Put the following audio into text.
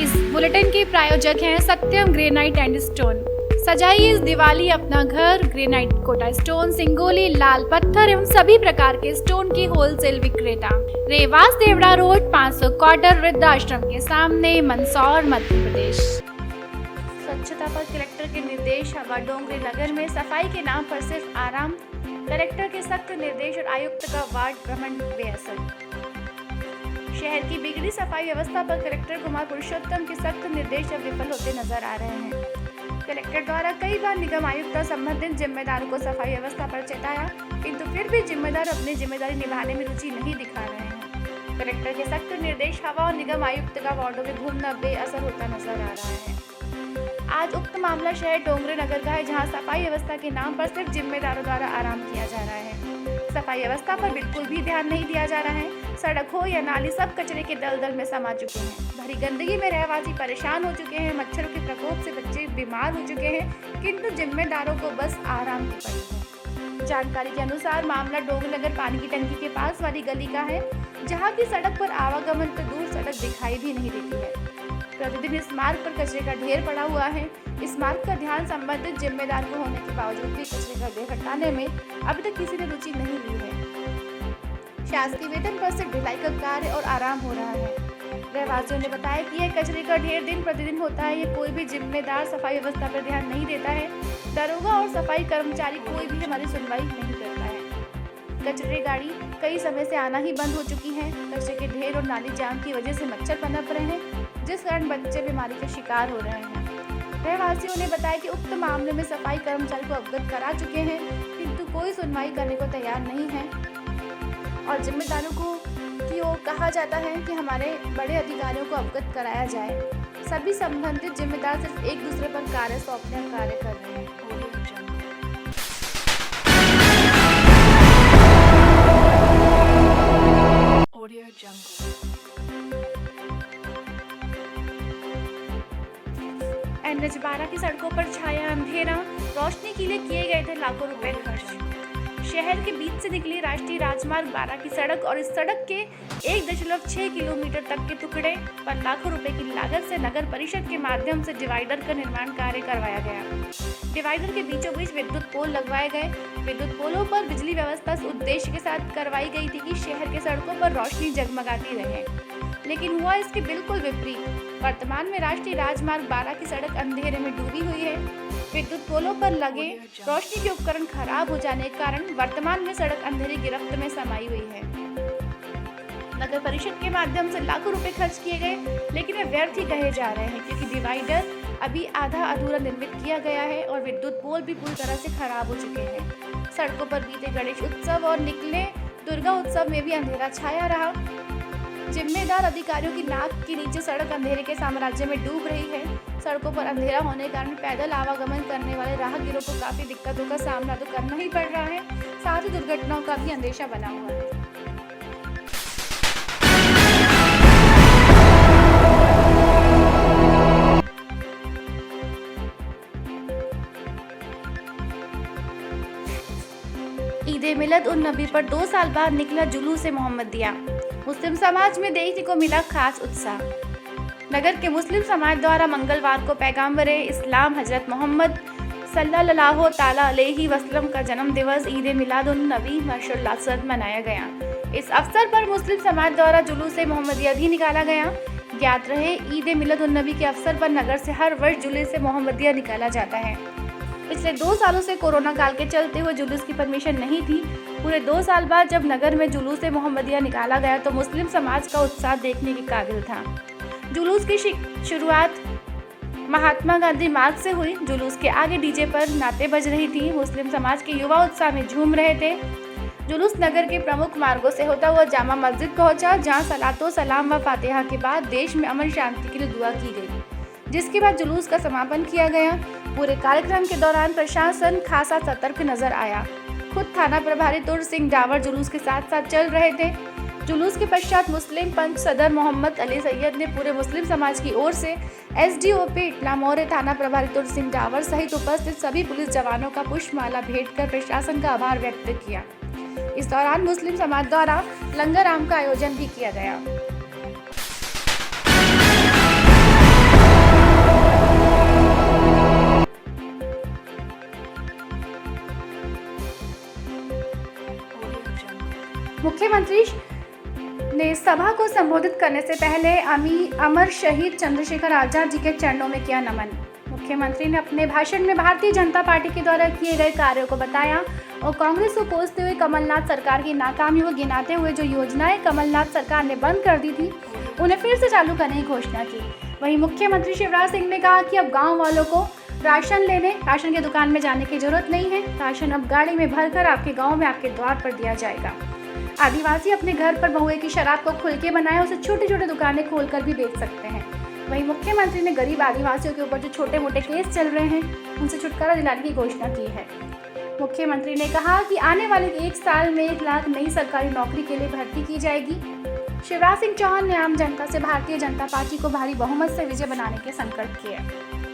इस बुलेटिन के प्रायोजक हैं सत्यम ग्रेनाइट एंड स्टोन। सजाइए इस दिवाली अपना घर ग्रेनाइट, कोटा स्टोन, सिंगोली, लाल पत्थर एवं सभी प्रकार के स्टोन की होलसेल विक्रेता। रेवास देवड़ा रोड 500 क्वार्टर वृद्धाश्रम के सामने, मंदसौर, मध्य प्रदेश। स्वच्छता पर कलेक्टर के निर्देश। हवा डोंगरी नगर में सफाई के नाम पर सिर्फ आराम। कलेक्टर के सख्त निर्देश और आयुक्त का वार्ड भ्रमण बेअसर। शहर की बिगड़ी सफाई व्यवस्था पर कलेक्टर कुमार पुरुषोत्तम के सख्त निर्देश अब विफल होते नजर आ रहे हैं। कलेक्टर द्वारा कई बार निगम आयुक्त और संबंधित जिम्मेदारों को सफाई व्यवस्था पर चेताया, किंतु फिर भी जिम्मेदार अपनी जिम्मेदारी निभाने में रुचि नहीं दिखा रहे हैं। कलेक्टर के सख्त निर्देश हवा और निगम आयुक्त का वार्डों में घूमना बेअसर होता नजर आ रहा है। आज उक्त मामला शहर डोंगरे नगर का है, जहां सफाई व्यवस्था के नाम पर सिर्फ जिम्मेदारों द्वारा आराम किया जा रहा है। सफाई व्यवस्था पर बिल्कुल भी ध्यान नहीं दिया जा रहा है। सड़क हो या नाली, सब कचरे के दलदल में समा चुके हैं। भरी गंदगी में रहवासी परेशान हो चुके हैं। मच्छरों के प्रकोप से बच्चे बीमार हो चुके हैं, किंतु जिम्मेदारों को बस आराम की पड़ी है। जानकारी के अनुसार मामला डोंगरे नगर पानी की टंकी के पास वाली गली का है, जहाँ की सड़क पर आवागमन तो दूर सड़क दिखाई भी नहीं देती है। प्रतिदिन इस मार्ग पर कचरे का ढेर पड़ा हुआ है। इस मार्ग का ध्यान संबंधित जिम्मेदार को होने के बावजूद भी कचरे का ढेर हटाने में अभी तक किसी ने रुचि नहीं ली है। शासकीय वेतन पर सिर्फ ढुलाई का कार्य और आराम हो रहा है। रहवासियों ने बताया कि यह कचरे का ढेर दिन प्रतिदिन होता है। ये कोई भी जिम्मेदार सफाई व्यवस्था पर ध्यान नहीं देता है। दरोगा और सफाई कर्मचारी कोई भी हमारी सुनवाई नहीं करता है। कचरे गाड़ी कई समय से आना ही बंद हो चुकी है। कचरे के ढेर और नाली जाम की वजह से मच्छर पनप रहे हैं, जिस कारण बच्चे बीमारी के शिकार हो रहे हैं। रहवासियों ने बताया कि उक्त मामले में सफाई कर्मचारी को अवगत करा चुके हैं, किंतु कोई सुनवाई करने को तैयार नहीं है और जिम्मेदारों को की ओर कहा जाता है कि हमारे बड़े अधिकारियों को अवगत कराया जाए। सभी संबंधित जिम्मेदार सिर्फ एक दूसरे पर कार्य सौंपने का कार्य कर रहे हैं। ऑडियो जंगल। एनएच 12 की सड़कों पर छाया अंधेरा। रोशनी के लिए किए गए थे लाखों रुपए खर्च। शहर के बीच से निकली राष्ट्रीय राजमार्ग 12 की सड़क और इस सड़क के 1.6 किलोमीटर तक के टुकड़े पर लाखों रुपए की लागत से नगर परिषद के माध्यम से डिवाइडर का निर्माण कार्य करवाया गया। डिवाइडर के बीचों बीच विद्युत पोल लगवाए गए। विद्युत पोलों पर बिजली व्यवस्था इस उद्देश्य के साथ करवाई गई थी कि शहर के सड़कों पर रोशनी जगमगाती रहे, लेकिन हुआ इसके बिल्कुल विपरीत। वर्तमान में राष्ट्रीय राजमार्ग 12 की सड़क अंधेरे में डूबी हुई है। विद्युत पोलों पर लगे रोशनी के उपकरण खराब हो जाने के कारण वर्तमान में सड़क अंधेरी गिरफ्त में समाई हुई है। नगर परिषद के माध्यम से लाखों रुपए खर्च किए गए, लेकिन वे व्यर्थ ही कहे जा रहे हैं, क्योंकि डिवाइडर अभी आधा अधूरा निर्मित किया गया है और विद्युत पोल भी पूरी तरह से खराब हो चुके हैं। सड़कों पर बीते गणेश उत्सव और निकले दुर्गा उत्सव में भी अंधेरा छाया रहा। जिम्मेदार अधिकारियों की नाक के नीचे सड़क अंधेरे के साम्राज्य में डूब रही है। सड़कों पर अंधेरा होने के कारण पैदल आवागमन करने वाले राहगीरों को काफी दिक्कतों का सामना तो करना ही पड़ रहा है, साथ ही दुर्घटनाओं का भी अंदेशा बना हुआ है। ईद मिलाद उन नबी पर 2 साल बाद निकला जुलूस मोहम्मदिया। मुस्लिम समाज में देखने को मिला खास उत्साह। नगर के मुस्लिम समाज द्वारा मंगलवार को पैगंबर इस्लाम हजरत मोहम्मद सल्लल्लाहु ताला अलैहि वसल्लम का जन्म दिवस ईद मिलाद उन नबी हर्षोल्लास से मनाया गया। इस अवसर पर मुस्लिम समाज द्वारा जुलूस मोहम्मदिया भी निकाला गया। ज्ञात रहे, ईद मिलाद उन नबी के अवसर पर नगर से हर वर्ष जुलूस मोहम्मदिया निकाला जाता है। पिछले 2 सालों से कोरोना काल के चलते हुए जुलूस की परमिशन नहीं थी। पूरे 2 साल बाद जब नगर में जुलूस मोहम्मदिया निकाला गया तो मुस्लिम समाज का उत्साह देखने के काबिल था। जुलूस की शुरुआत महात्मा गांधी मार्ग से हुई। जुलूस के आगे डीजे पर नाते बज रही थी। मुस्लिम समाज के युवा उत्साह में झूम रहे थे। जुलूस नगर के प्रमुख मार्गों से होता हुआ जामा मस्जिद पहुंचा, जहां सलातो सलाम व फातिहा के बाद देश में अमन शांति के लिए दुआ की गई, जिसके बाद जुलूस का समापन किया गया। पूरे कार्यक्रम के दौरान प्रशासन खासा सतर्क नजर आया। खुद थाना प्रभारी तुर सिंह डावर जुलूस के साथ साथ चल रहे थे। जुलूस के पश्चात मुस्लिम पंच सदर मोहम्मद अली सैयद ने पूरे मुस्लिम समाज की ओर से एसडीओपी इटलामोरे, थाना प्रभारी तुर सिंह डावर सहित उपस्थित सभी पुलिस जवानों का पुष्पमाला भेंट कर प्रशासन का आभार व्यक्त किया। इस दौरान मुस्लिम समाज द्वारा लंगर आम का आयोजन भी किया गया। मुख्यमंत्री ने सभा को संबोधित करने से पहले अमर शहीद चंद्रशेखर आजाद जी के चरणों में किया नमन। मुख्यमंत्री ने अपने भाषण में भारतीय जनता पार्टी के द्वारा किए गए कार्यों को बताया और कांग्रेस को कोसते हुए कमलनाथ सरकार की नाकामियों को गिनाते हुए जो योजनाएं कमलनाथ सरकार ने बंद कर दी थी उन्हें फिर से चालू करने की घोषणा की। वहीं मुख्यमंत्री शिवराज सिंह ने कहा कि अब गाँव वालों को राशन की दुकान में जाने की जरूरत नहीं है। राशन अब गाड़ी में भरकर आपके गाँव में आपके द्वार पर दिया जाएगा। आदिवासी अपने घर पर महुए की शराब को खुल के बनाए उसे छोटी छोटी दुकानें खोलकर भी बेच सकते हैं। वहीं मुख्यमंत्री ने गरीब आदिवासियों के ऊपर जो छोटे मोटे केस चल रहे हैं उनसे छुटकारा दिलाने की घोषणा की है। मुख्यमंत्री ने कहा कि आने वाले 1 साल में 1 लाख नई सरकारी नौकरी के लिए भर्ती की जाएगी। शिवराज सिंह चौहान ने आम जनता से भारतीय जनता पार्टी को भारी बहुमत से विजय बनाने के संकल्प किए।